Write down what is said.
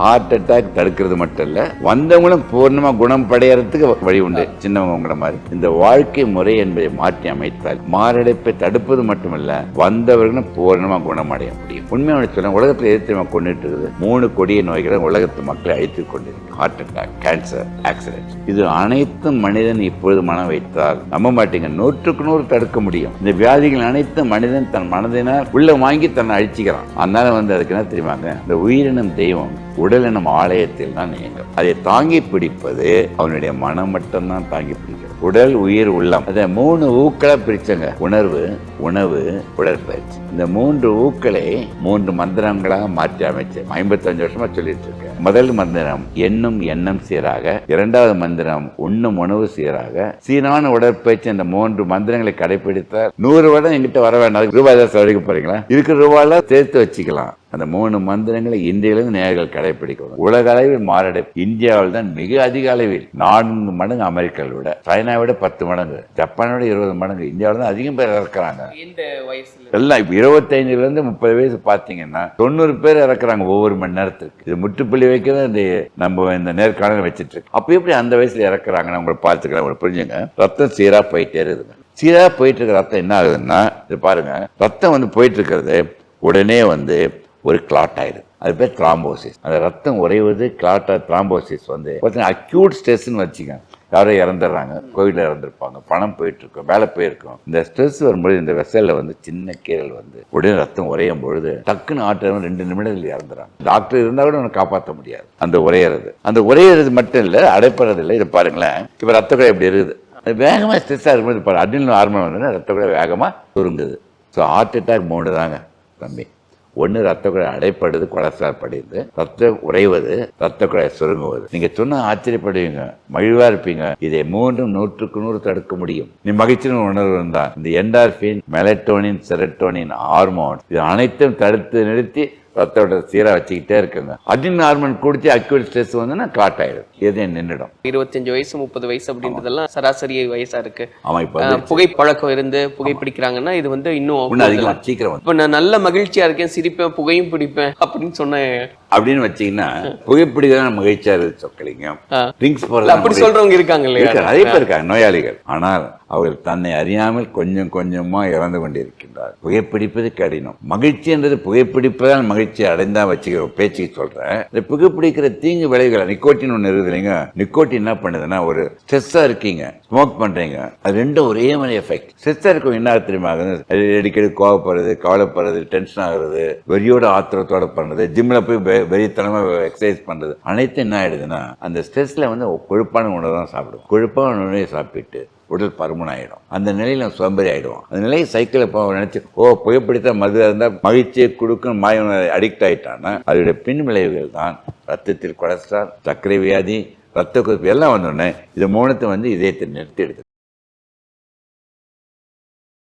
Heart attack தடுக்கிறது மட்டும் இல்ல, வந்தவங்களும் பூர்ணமா குணம் படையறதுக்கு வழி உண்டு. சின்னவங்க உங்களை மாதிரி இந்த வாழ்க்கை முறை என்பதை மாற்றி அமைத்தால் மாரடைப்பை தடுப்பது மட்டுமல்ல, வந்தவர்களும் பூர்ணமா குணமடைய முடியும். உண்மையான சொல்ல உலகத்தில் எதிர்த்து கொண்டுட்டு இருக்குது 3 கொடிய நோய்களை உலகத்து மக்களை அழித்துக் கொண்டிருக்கு. Heart attack, cancer, accident. இது அனைத்தும் மனிதன் இப்பொழுது மனம் வைத்தால் நம்ப மாட்டீங்க, 100க்கு 100 தடுக்க முடியும். இந்த வியாதிகள் அனைத்தும் மனிதன் தன் மனதினால் உள்ள வாங்கி தன்னை அழிச்சிக்கிறான். அதனால அதுக்கு என்ன தெரியுமாங்க, இந்த உயிரினம் தெய்வம், உடல் எனும் ஆலயத்தில் தான் இயங்கும். அதை தாங்கி பிடிப்பது அவனுடைய மனம் மட்டும்தான் தாங்கி பிடிக்கிறது. உடல், உயிர், உள்ளம், அதை 3 ஊக்களா பிரிச்சங்க. உணர்வு, உணவு, உடற்பயிற்சி. இந்த 3 ஊக்களை 3 மந்திரங்களாக மாற்றி அமைச்சேன். 55 வருஷமா சொல்லிட்டு இருக்கேன். முதல் மந்திரம் எண்ணும் எண்ணம் சீராக, 2வது மந்திரம் உண்ணும் உணவு சீராக, சீரான உடற்பயிற்சி. இந்த 3 மந்திரங்களை கடைபிடித்தால் 100 வருடம் எங்கிட்ட வர வேண்டாம். ரூபாய் தான் செலவழிக்க போறீங்களா? இருக்கிற ரூபாயில சேர்த்து வச்சுக்கலாம். அந்த 3 மந்திரங்களை இந்தியிலிருந்து நேர்கள் கடைபிடிக்கணும். உலக அளவில் மாரடைப்பு இந்தியாவில் தான் மிக அதிக அளவில், 4 மடங்கு அமெரிக்காவை விட, சைனாவை விட 10 மடங்கு, ஜப்பானை விட 20 மடங்கு, இந்தியாவில் தான் அதிகம் பேர் இறக்குறாங்க. எல்லாம் இப்ப 25ல இருந்து 30 வயசு பாத்தீங்கன்னா 90 பேர் இறக்குறாங்க ஒவ்வொரு மணி நேரத்துக்கு. இது முற்றுப்புள்ளி வைக்கிறது இந்த நம்ம இந்த நேர்காணல் வச்சிட்டு இருக்கு. அப்ப எப்படி அந்த வயசுல இறக்குறாங்கன்னா உங்களை பார்த்துக்கலாம், உங்களை புரிஞ்சுங்க. ரத்தம் சீரா போயிட்டே இருக்குதுங்க. சீரா போயிட்டு இருக்க ரத்தம் என்ன ஆகுதுன்னா, இது பாருங்க, ரத்தம் போயிட்டு இருக்கிறது உடனே ஒரு கிளாட் ஆயிடுது. அது பேர் த்ராம்போசிஸ். அந்த ரத்தம் உறைவது கிளாட் த்ராம்போசிஸ் அக்யூட் ஸ்ட்ரெஸ்ன்னு வச்சுக்க. யாரோ இறந்துடுறாங்க, கோவிலில் இறந்துருப்பாங்க, பணம் போயிட்டு இருக்கும், வேலை போயிருக்கும். இந்த ஸ்ட்ரெஸ் வரும்போது இந்த வெசல்ல சின்ன கீரல் உடனே ரத்தம் உறையும் பொழுது டக்குன்னு ஆட்டுறவங்க 2 நிமிடங்கள் இறந்துறாங்க. டாக்டர் இருந்தா கூட அவனை காப்பாற்ற முடியாது. அந்த உரையிறது மட்டும் இல்லை, அடைப்படுறது இல்லை. இதை பாருங்களேன், இப்ப ரத்த குழாய் எப்படி இருக்குது, அது வேகமா ஸ்ட்ரெஸ்ஸா இருக்கும்போது அட்ரினல் ஹார்மோன் ரத்த குழாய் வேகமா சுருங்குது. ஸோ ஹார்ட் அட்டாக் 3 தாங்க தம்பி. 1 ரத்த குழாய் அடைப்படுது, கொலஸ்ட்ரால் படியுது, ரத்தம் உறைவது, ரத்த குழாய் சுருங்குவது. நீங்க சொன்ன ஆச்சரியப்படுவீங்க, மகிழ்வா இருப்பீங்க. இதை 3 100க்கு 100 தடுக்க முடியும். நீ மகிழ்ச்சியின் உணர்வு தான் இந்த என்டார்பின், மெலட்டோனின், செரட்டோனின் ஹார்மோன், இது அனைத்தும் தடுத்து நிறுத்தி ரத்தோட சீரா வச்சுக்கிட்டே இருக்குங்க. அட்ரினல் ஹார்மோன் கொடுத்து அக்யூட் ஸ்ட்ரெஸ் கிளாட் ஆயிடும், எது நின்றுடும். 25 வயசு 30 வயசு அப்படின்றதெல்லாம் சராசரி வயசா இருக்கு. ஆமா, இப்ப புகைப்பழக்கம் இருந்து புகைப்பிடிக்கிறாங்கன்னா இது இன்னும் அதிகம் சீக்கிரம். இப்ப நான் நல்ல மகிழ்ச்சியா இருக்கேன், சிரிப்பேன், புகையும் பிடிப்பேன் அப்படின்னு சொன்னேன் அப்படின்னு வச்சீங்கன்னா புகைப்பிடிக்கிறதா மகிழ்ச்சியா இருக்கு சொக்கலிங்க. ட்ரிங்க்ஸ் போறது அப்படி சொல்றவங்க இருக்காங்க இல்லையா? நிறைய பேர் இருக்காங்க நோயாளிகள். ஆனால் அவர்கள் தன்னை அறியாமல் கொஞ்சம் கொஞ்சமா இறந்து கொண்டிருக்கின்றார். புகைப்பிடிப்பது கடினம். மகிழ்ச்சி என்றது புகைப்பிடிப்பதால் மகிழ்ச்சி அடைந்தா வச்சுக்கிறோம் பேச்சுக்கு சொல்றேன். இந்த புகைப்பிடிக்கிற தீங்கு விளைவுகள் நிக்கோட்டின் ஒண்ணு இருக்குதுங்க. நிக்கோட்டின் என்ன பண்ணுதுன்னா, ஒரு ஸ்ட்ரெஸ்ஸா இருக்கீங்க, ஸ்மோக் பண்றீங்க, அது ரெண்டும் ஒரே மாதிரி எஃபெக்ட். ஸ்ட்ரெஸ்ஸா இருக்கும் என்ன தெரியுமா, அடிக்கடி கோவப்படுறது, கவலைப்படுறது, டென்ஷன் ஆகுறது, வெறியோட ஆத்திரத்தோட பண்றது, ஜிம்ல போய் வெறித்தனமா எக்ஸசைஸ் பண்றது, அனைத்தும் என்ன ஆயிடுதுன்னா அந்த ஸ்ட்ரெஸ்ல கொழுப்பான உணவு தான் சாப்பிடும். கொழுப்பான உணவை சாப்பிட்டு உடல் பருமன் ஆயிடும். அந்த நிலையில சோம்பேறி ஆயிடுவோம். அந்த நிலையை சைக்கிளை நினைச்சு புகைப்பிடித்தா மது இருந்தா மகிழ்ச்சியை கொடுக்கும் மாய அடிக்ட் ஆயிட்டான்னா அதோட பின் விளைவுகள் தான் ரத்தத்தில் கொலஸ்ட்ரால், சர்க்கரை வியாதி, ரத்த கொதிப்பு எல்லாம் வந்தோடனே இது 3 இதயத்தை நிறுத்தி எடுத்து